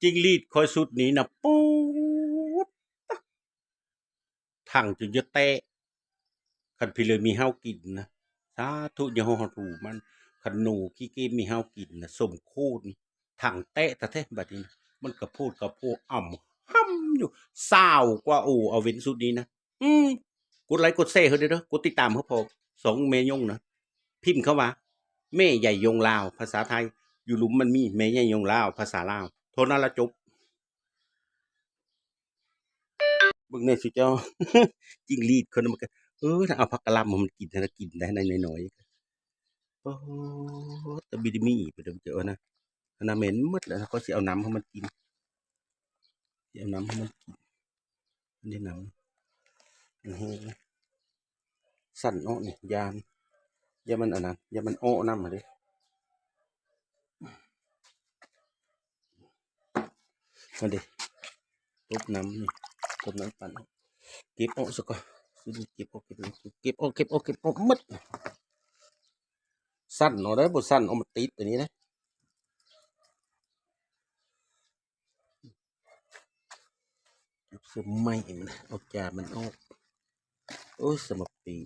จิ้งหรีดคอยสุดนี้นะปูดถังจนจะแตะคันพี่เลยมีเฮากินนะสาธุอย่าเฮาถูมันคันหนูขี้เกมมีเฮากินนะสมโคตรนี่ถังแตะตะแท้บัดนี้นะมันกระโพดกระโพดห่ำอยู่สาวกว่าโอ้เอาเว้นสุดนี้นะกดไลค์กดแชร์เขาเด้อกดติดตามเขาพอสองเมยงนะพิมพ์เข้ามาแม่ใหญ่ยงลาวภาษาไทยอยู่หลุมมันมีแม่ใหญ่ยงลาวภาษาลาวโทนั้นละจบเบิ่งแน่สิเจ้าจิ้งหรีดคนนั้นมันก็ถ้าเอาผักกะหล่ำมามันกินถ้ากินได้น้อยๆโอ้โฮแต่บิดมีไปเด้อเจ้านะอันนั้นเหม็นหมดแล้วเขาสิเอาน้ำให้มันกินสิเอาน้ำให้มันกินอันนี้น้ำอื้อฮือสั่นอ้อนี่ยานมันอันนั้นยานมันอ้อนำหั้นเด้นั่นเด้ตบน้ำนี่ตบน้ำปั่นเก็บออกซะก่อนสิเก็บออกหมดสั่นเอาเด้อบ่สั่นเอามาติดอันนี้นะเก็บเสื้อไหม้มันเอาจานมันออกโอ้ยสมปี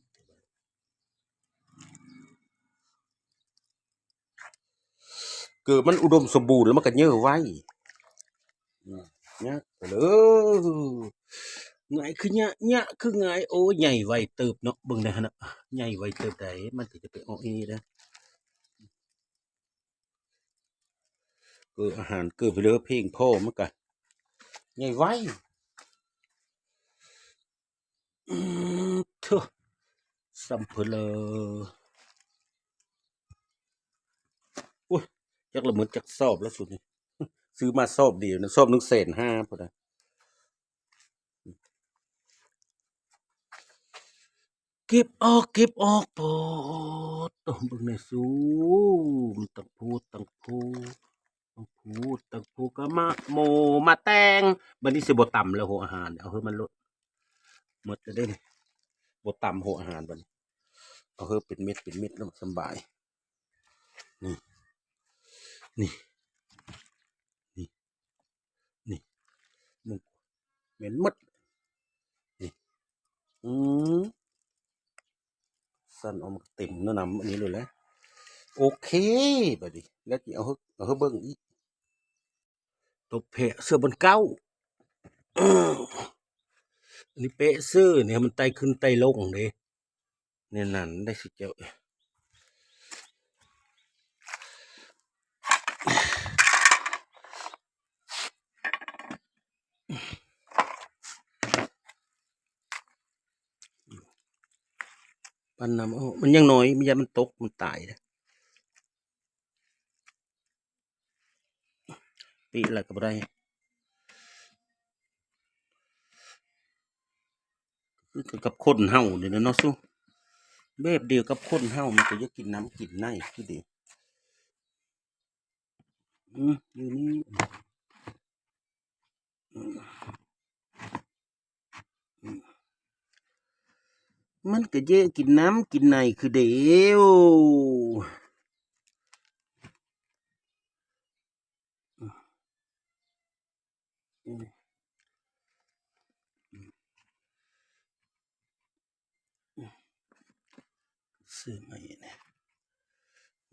เกิดมันอุดมสมบูรณ์แล้วมันก็เยอะไว้เนี่ยไปเลยไงคือเนี่ยคือไงโอ้ใหญ่ไวเติบเนาะเบิ่งได้หั่นน่ะใหญ่ไวเติบใดมันสิจะไปออกอีเด้ออาหารเกิดไปเลยเพลงพ่อมันก็ใหญ่ไวเถอะสัมเพลอโอ้ยจักละเหมือนจักสอบแล้วสุดนี่ซื้อมาสอบเดียวนะสอบ1 5 0 0 0พุ่นน่ะเก็บออกโพดโตเบิ่งแน่สูมันต้องพูดก็มะโมมาแตงบัดนี้สิบ่ต่ำแล้วโหอาหารเอาให้มันลดหมดจะได้นี่บ่ต่ำโหอาหารบัดนี้เอาให้เป็นเม็ดแล้วมันสำบายนี่นี่นี่นี่มันเหม็นหมดนี่อืมสั่นเอามาเต็มเนาะนำอันนี้เลยแหละโอเคบัดนี้แล้วสิเอาให้เบิ่งอีกตบแพะเสื้อบนเก้าอันนี้เป๊ะซื่อเนี่ยมันไต่ขึ้นไต่ลงเด้เนี่ยนั่นได้สิเจ้าปันน้ำเอามันยังน้อยมันยันมันตกมันตายนะปีอะไรก็บ่ได้คือกับคนเฮาเดี๋ยวนะเนาะสู้แบบเดียวกับคนเฮามันก็อยากกินน้ำกินในคือเดีอยู่นี่มันก็เยอะกินน้ำกินในคือเดียวซื้อมาเนี่ย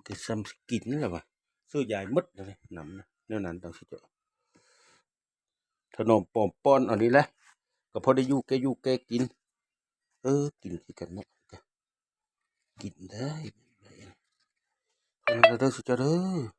แต่ซ้ำกินแล้ววะซื้อใหญ่มดเลยน้ำนะแนวนั้นต้องสิเจาะขนมปอมป้อนอันนี้แหละก็พอได้อยู่แกกินกินคือกันเนาะกินได้อันนั้นเด้อสิเจ้าเด้อ